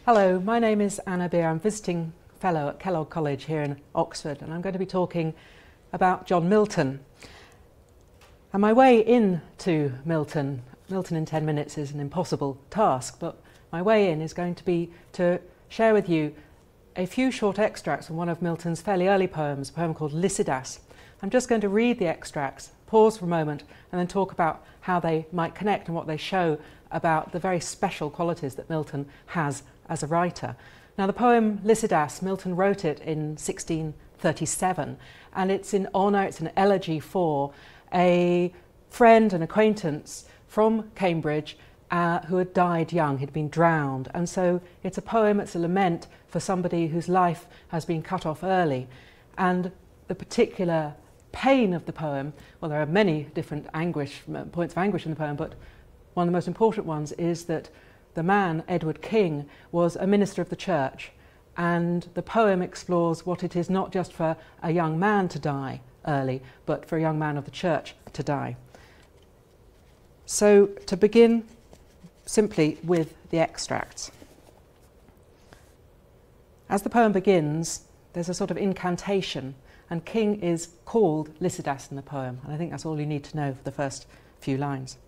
Hello, my name is Anna Beer. I'm visiting fellow at Kellogg College here in Oxford, and I'm going to be talking about John Milton. And my way into Milton in 10 minutes is an impossible task, but my way in is going to be to share with you a few short extracts from one of Milton's fairly early poems, a poem called Lycidas. I'm just going to read the extracts, pause for a moment, and then talk about how they might connect and what they show about the very special qualities that Milton has as a writer. Now, the poem Lycidas, Milton wrote it in 1637, and it's in honour, it's an elegy for a friend and acquaintance from Cambridge who had died young, he'd been drowned, and so it's a poem, it's a lament for somebody whose life has been cut off early. And the particular pain of the poem, well, there are many different points of anguish in the poem, but one of the most important ones is that the man, Edward King, was a minister of the church, and the poem explores what it is not just for a young man to die early, but for a young man of the church to die. So, to begin simply with the extracts. As the poem begins, there's a sort of incantation, and King is called Lycidas in the poem, and I think that's all you need to know for the first few lines.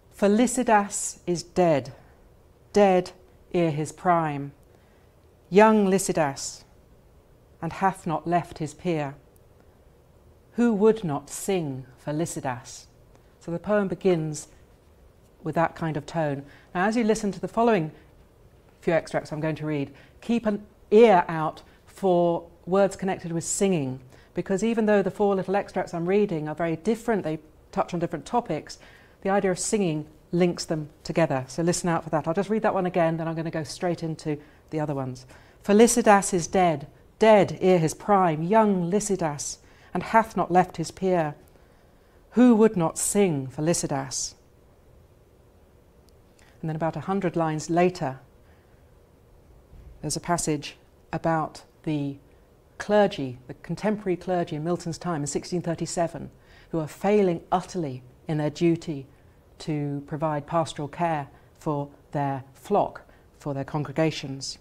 For Lycidas is dead, dead ere his prime, young Lycidas, and hath not left his peer. Who would not sing for Lycidas? So the poem begins with that kind of tone. Now, as you listen to the following few extracts I'm going to read, keep an ear out for words connected with singing, because even though the four little extracts I'm reading are very different, they touch on different topics, the idea of singing links them together. So listen out for that. I'll just read that one again, then I'm going to go straight into the other ones. For Lycidas is dead, dead ere his prime, young Lycidas, and hath not left his peer. Who would not sing for Lycidas? And then about 100 lines later, there's a passage about the clergy, the contemporary clergy in Milton's time in 1637, who are failing utterly in their duty to provide pastoral care for their flock, for their congregations.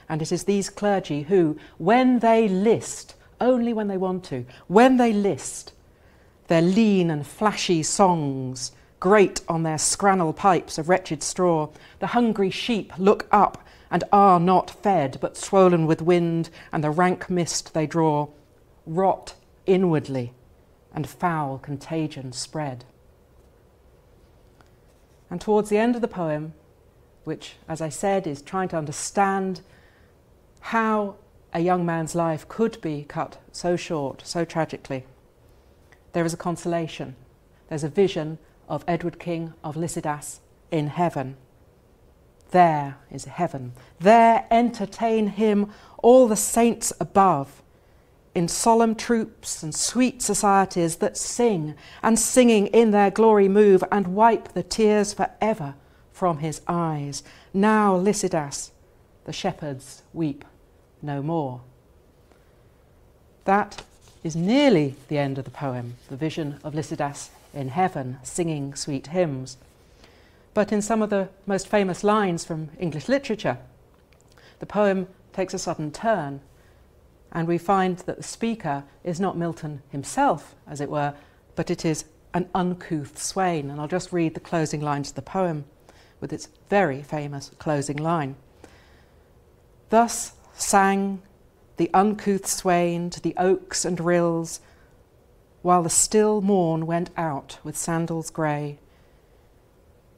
And it is these clergy who, when they list, only when they want to, when they list their lean and flashy songs, grate on their scrannel pipes of wretched straw, the hungry sheep look up and are not fed, but swollen with wind and the rank mist they draw, rot inwardly, and foul contagion spread. And towards the end of the poem, which, as I said, is trying to understand how a young man's life could be cut so short, so tragically, there is a consolation. There's a vision of Edward King, of Lycidas, in heaven. There is heaven. There entertain him all the saints above, in solemn troops and sweet societies that sing, and singing in their glory move, and wipe the tears for ever from his eyes. Now Lycidas, the shepherds weep no more. That is nearly the end of the poem, the vision of Lycidas in heaven, singing sweet hymns. But in some of the most famous lines from English literature, the poem takes a sudden turn, and we find that the speaker is not Milton himself, as it were, but it is an uncouth swain. And I'll just read the closing lines of the poem with its very famous closing line. Thus sang the uncouth swain to the oaks and rills, while the still morn went out with sandals grey.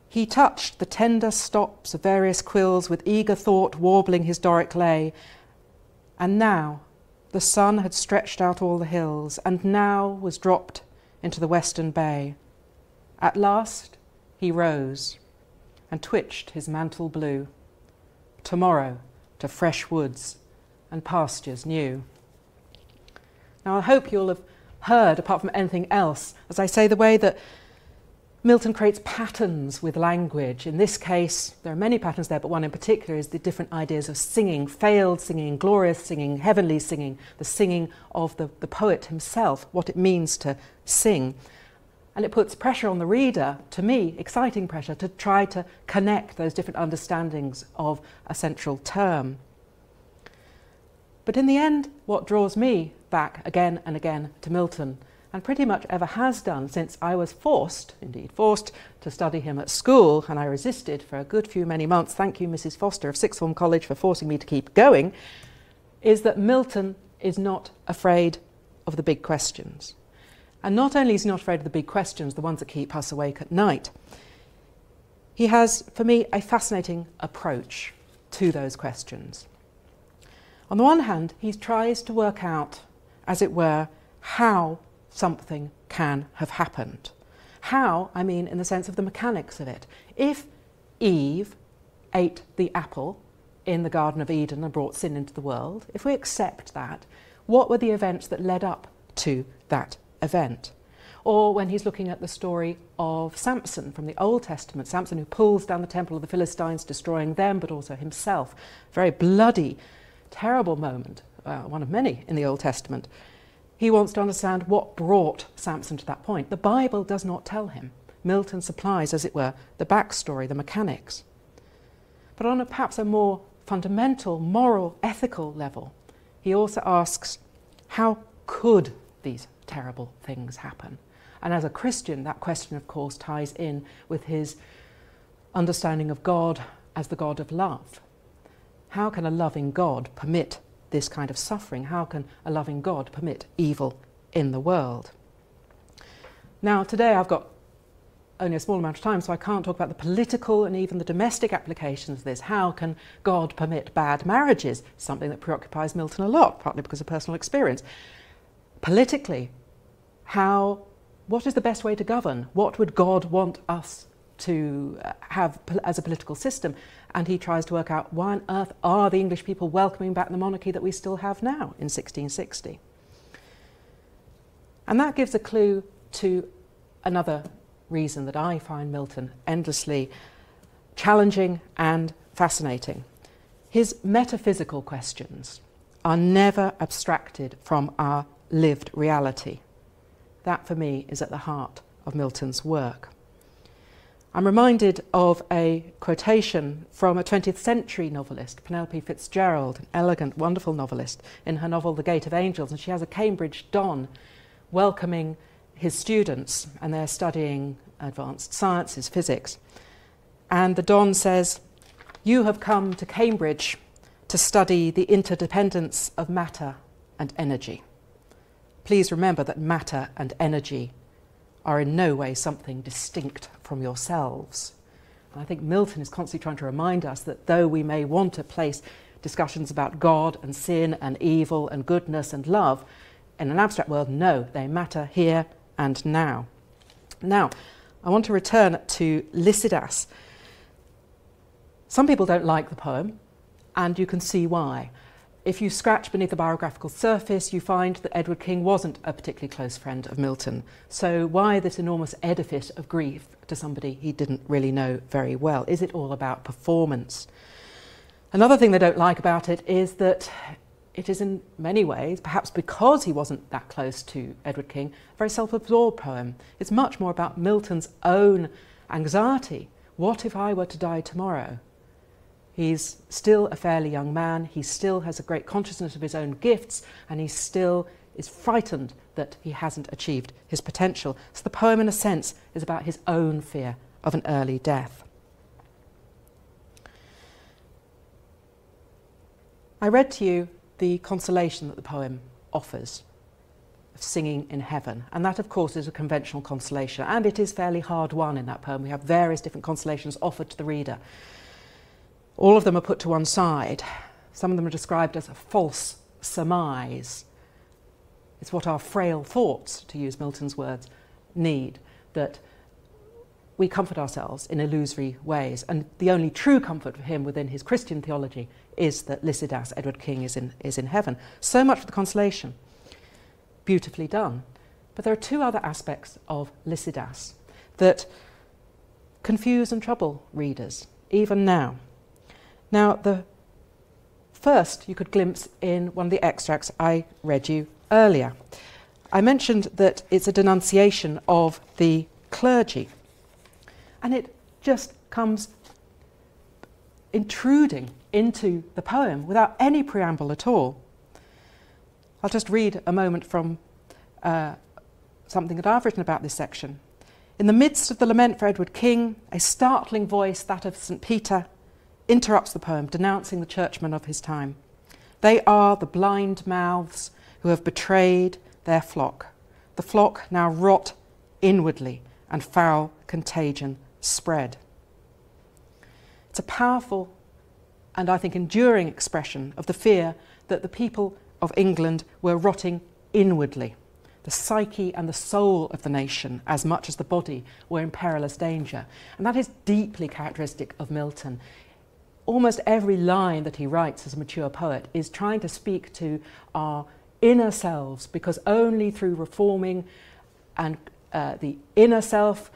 He touched the tender stops of various quills, with eager thought warbling his Doric lay. And now the sun had stretched out all the hills, and now was dropped into the western bay. At last he rose and twitched his mantle blue. Tomorrow to fresh woods and pastures new. Now I hope you'll have heard, apart from anything else, as I say, the way that Milton creates patterns with language. In this case, there are many patterns there, but one in particular is the different ideas of singing, failed singing, glorious singing, heavenly singing, the singing of the poet himself, what it means to sing. And it puts pressure on the reader, to me, exciting pressure, to try to connect those different understandings of a central term. But in the end, what draws me back again and again to Milton, and pretty much ever has done since I was forced to study him at school, and I resisted for a good few many months, thank you Mrs. Foster of Sixth Form College for forcing me to keep going, is that Milton is not afraid of the big questions. And not only is he not afraid of the big questions, the ones that keep us awake at night, he has, for me, a fascinating approach to those questions. On the one hand, he tries to work out, as it were, how something can have happened. How, I mean in the sense of the mechanics of it. If Eve ate the apple in the Garden of Eden and brought sin into the world, if we accept that, what were the events that led up to that event? Or when he's looking at the story of Samson from the Old Testament, Samson who pulls down the temple of the Philistines, destroying them, but also himself. Very bloody, terrible moment, one of many in the Old Testament. He wants to understand what brought Samson to that point. The Bible does not tell him. Milton supplies, as it were, the backstory, the mechanics. But on perhaps a more fundamental, moral, ethical level, he also asks, how could these terrible things happen? And as a Christian, that question, of course, ties in with his understanding of God as the God of love. How can a loving God permit this kind of suffering? How can a loving God permit evil in the world? Now, today I've got only a small amount of time, so I can't talk about the political and even the domestic applications of this. How can God permit bad marriages? Something that preoccupies Milton a lot, partly because of personal experience. Politically, what is the best way to govern? What would God want us to have as a political system? And he tries to work out, why on earth are the English people welcoming back the monarchy that we still have now in 1660? And that gives a clue to another reason that I find Milton endlessly challenging and fascinating. His metaphysical questions are never abstracted from our lived reality. That, for me, is at the heart of Milton's work. I'm reminded of a quotation from a 20th century novelist, Penelope Fitzgerald, an elegant, wonderful novelist, in her novel The Gate of Angels, and she has a Cambridge Don welcoming his students, and they're studying advanced sciences, physics. And the Don says, "You have come to Cambridge to study the interdependence of matter and energy. Please remember that matter and energy are in no way something distinct from yourselves." And I think Milton is constantly trying to remind us that though we may want to place discussions about God and sin and evil and goodness and love in an abstract world, no, they matter here and now. Now, I want to return to Lycidas. Some people don't like the poem, and you can see why. If you scratch beneath the biographical surface, you find that Edward King wasn't a particularly close friend of Milton. So why this enormous edifice of grief to somebody he didn't really know very well? Is it all about performance? Another thing they don't like about it is that it is in many ways, perhaps because he wasn't that close to Edward King, a very self-absorbed poem. It's much more about Milton's own anxiety. What if I were to die tomorrow? He's still a fairly young man, he still has a great consciousness of his own gifts, and he still is frightened that he hasn't achieved his potential. So the poem, in a sense, is about his own fear of an early death. I read to you the consolation that the poem offers of singing in heaven, and that, of course, is a conventional consolation, and it is fairly hard won in that poem. We have various different consolations offered to the reader. All of them are put to one side. Some of them are described as a false surmise. It's what our frail thoughts, to use Milton's words, need, that we comfort ourselves in illusory ways. And the only true comfort for him within his Christian theology is that Lycidas, Edward King, is in heaven. So much for the consolation. Beautifully done. But there are two other aspects of Lycidas that confuse and trouble readers, even now. Now, the first you could glimpse in one of the extracts I read you earlier. I mentioned that it's a denunciation of the clergy, and it just comes intruding into the poem without any preamble at all. I'll just read a moment from something that I've written about this section. In the midst of the lament for Edward King, a startling voice, that of St. Peter, interrupts the poem, denouncing the churchmen of his time. They are the blind mouths who have betrayed their flock. The flock now rot inwardly, and foul contagion spread. It's a powerful and I think enduring expression of the fear that the people of England were rotting inwardly. The psyche and the soul of the nation, as much as the body, were in perilous danger. And that is deeply characteristic of Milton. Almost every line that he writes as a mature poet is trying to speak to our inner selves, because only through reforming and the inner self,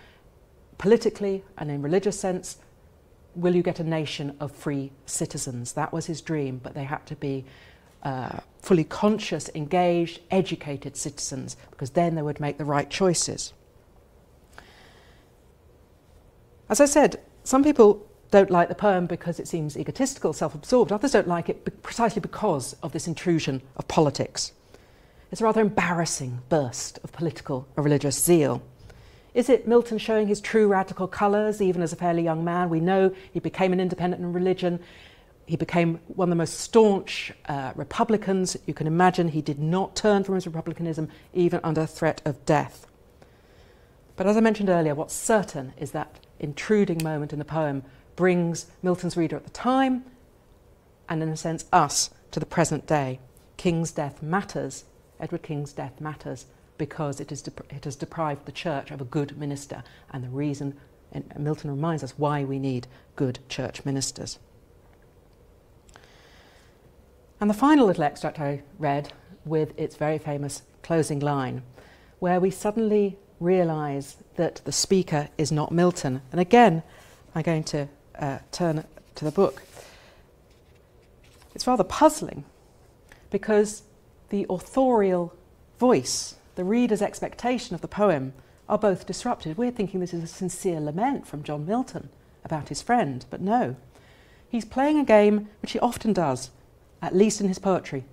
politically and in religious sense, will you get a nation of free citizens. That was his dream, but they had to be fully conscious, engaged, educated citizens, because then they would make the right choices. As I said, some people don't like the poem because it seems egotistical, self-absorbed. Others don't like it precisely because of this intrusion of politics. It's a rather embarrassing burst of political or religious zeal. Is it Milton showing his true radical colours, even as a fairly young man? We know he became an independent in religion. He became one of the most staunch Republicans you can imagine. He did not turn from his republicanism, even under threat of death. But as I mentioned earlier, what's certain is that intruding moment in the poem brings Milton's reader at the time, and in a sense us, to the present day. King's death matters, Edward King's death matters, because it has deprived the church of a good minister, and the reason, and Milton reminds us why we need good church ministers. And the final little extract I read, with its very famous closing line, where we suddenly realise that the speaker is not Milton. And again, I'm going to turn to the book. It's rather puzzling, because the authorial voice, the reader's expectation of the poem, are both disrupted. We're thinking this is a sincere lament from John Milton about his friend, but no. He's playing a game which he often does, at least in his poetry,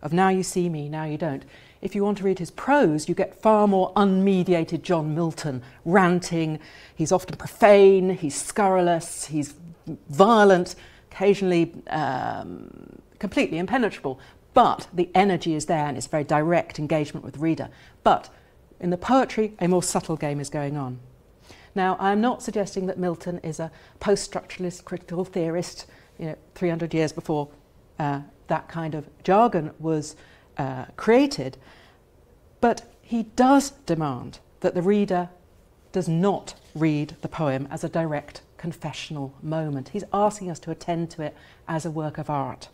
of now you see me, now you don't. If you want to read his prose, you get far more unmediated John Milton, ranting. He's often profane, he's scurrilous, he's violent, occasionally completely impenetrable. But the energy is there, and it's very direct engagement with the reader. But in the poetry, a more subtle game is going on. Now, I'm not suggesting that Milton is a post-structuralist critical theorist, 300 years before that kind of jargon was created, but he does demand that the reader does not read the poem as a direct confessional moment. He's asking us to attend to it as a work of art,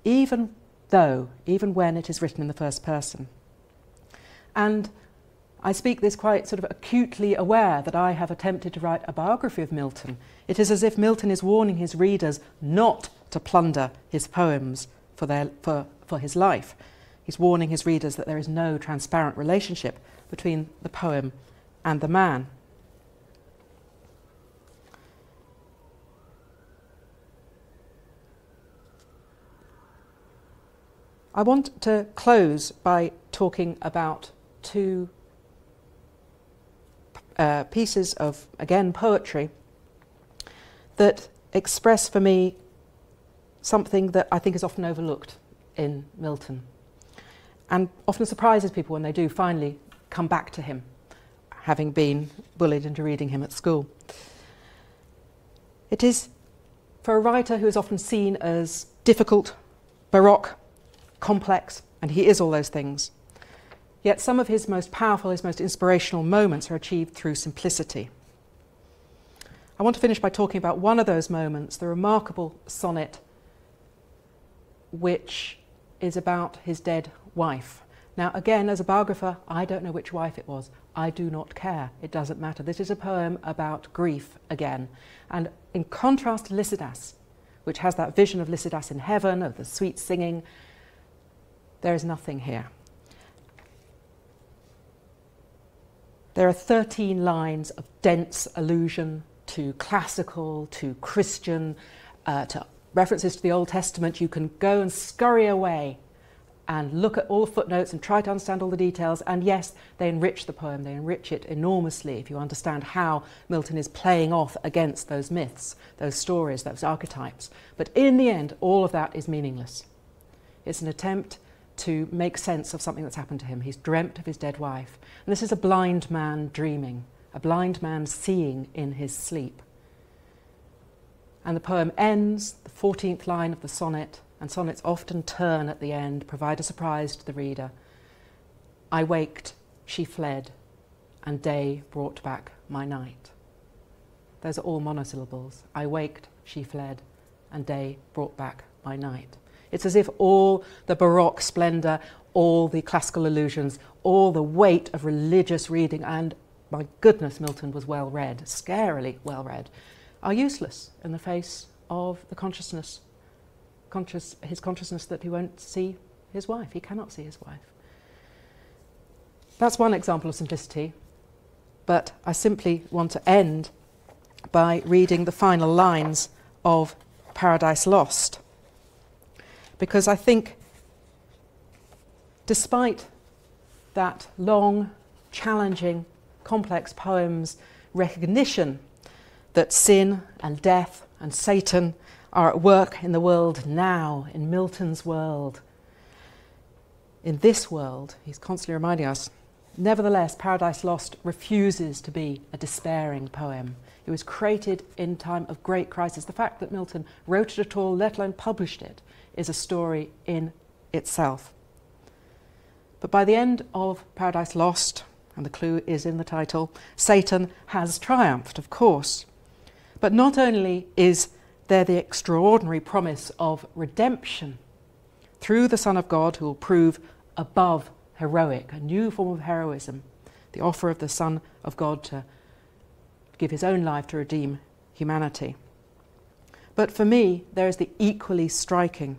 even when it is written in the first person. And I speak this quite sort of acutely aware that I have attempted to write a biography of Milton. It is as if Milton is warning his readers not to plunder his poems for his life. He's warning his readers that there is no transparent relationship between the poem and the man. I want to close by talking about two pieces of, again, poetry that express for me something that I think is often overlooked in Milton, and often surprises people when they do finally come back to him, having been bullied into reading him at school. It is, for a writer who is often seen as difficult, baroque, complex, and he is all those things, yet some of his most powerful, his most inspirational moments are achieved through simplicity. I want to finish by talking about one of those moments, the remarkable sonnet which is about his dead wife, Now again, as a biographer, I don't know which wife it was. I do not care. It doesn't matter. This is a poem about grief again. And in contrast to Lycidas, which has that vision of Lycidas in heaven, of the sweet singing, there is nothing here. There are 13 lines of dense allusion to classical, to Christian, to references to the Old Testament. You can go and scurry away and look at all the footnotes and try to understand all the details, and yes, they enrich the poem, they enrich it enormously if you understand how Milton is playing off against those myths, those stories, those archetypes. But in the end, all of that is meaningless. It's an attempt to make sense of something that's happened to him. He's dreamt of his dead wife. And this is a blind man dreaming, a blind man seeing in his sleep. And the poem ends, the 14th line of the sonnet, and sonnets often turn at the end, provide a surprise to the reader. I waked, she fled, and day brought back my night. Those are all monosyllables. I waked, she fled, and day brought back my night. It's as if all the Baroque splendour, all the classical allusions, all the weight of religious reading, and my goodness, Milton was well read, scarily well read, are useless in the face of the his consciousness that he won't see his wife. He cannot see his wife. That's one example of simplicity, but I simply want to end by reading the final lines of Paradise Lost, because I think despite that long, challenging, complex poem's recognition that sin and death and Satan are at work in the world now, in Milton's world, in this world, he's constantly reminding us, nevertheless, Paradise Lost refuses to be a despairing poem. It was created in time of great crisis. The fact that Milton wrote it at all, let alone published it, is a story in itself. But by the end of Paradise Lost, and the clue is in the title, Satan has triumphed, of course. But not only is there the extraordinary promise of redemption through the Son of God, who will prove above heroic, a new form of heroism, the offer of the Son of God to give his own life to redeem humanity. But for me, there is the equally striking,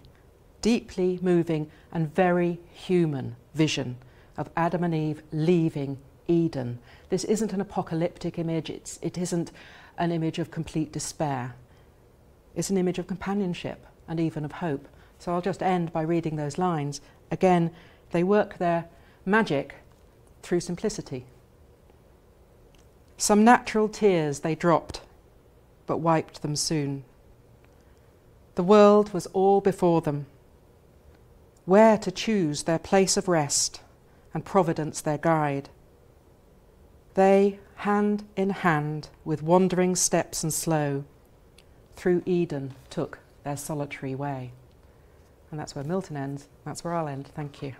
deeply moving and very human vision of Adam and Eve leaving Eden. This isn't an apocalyptic image, it isn't an image of complete despair. It's an image of companionship and even of hope. So I'll just end by reading those lines. Again, they work their magic through simplicity. Some natural tears they dropped, but wiped them soon. The world was all before them, where to choose their place of rest, and Providence their guide. They, hand in hand, with wandering steps and slow, through Eden took their solitary way. And that's where Milton ends, that's where I'll end. Thank you.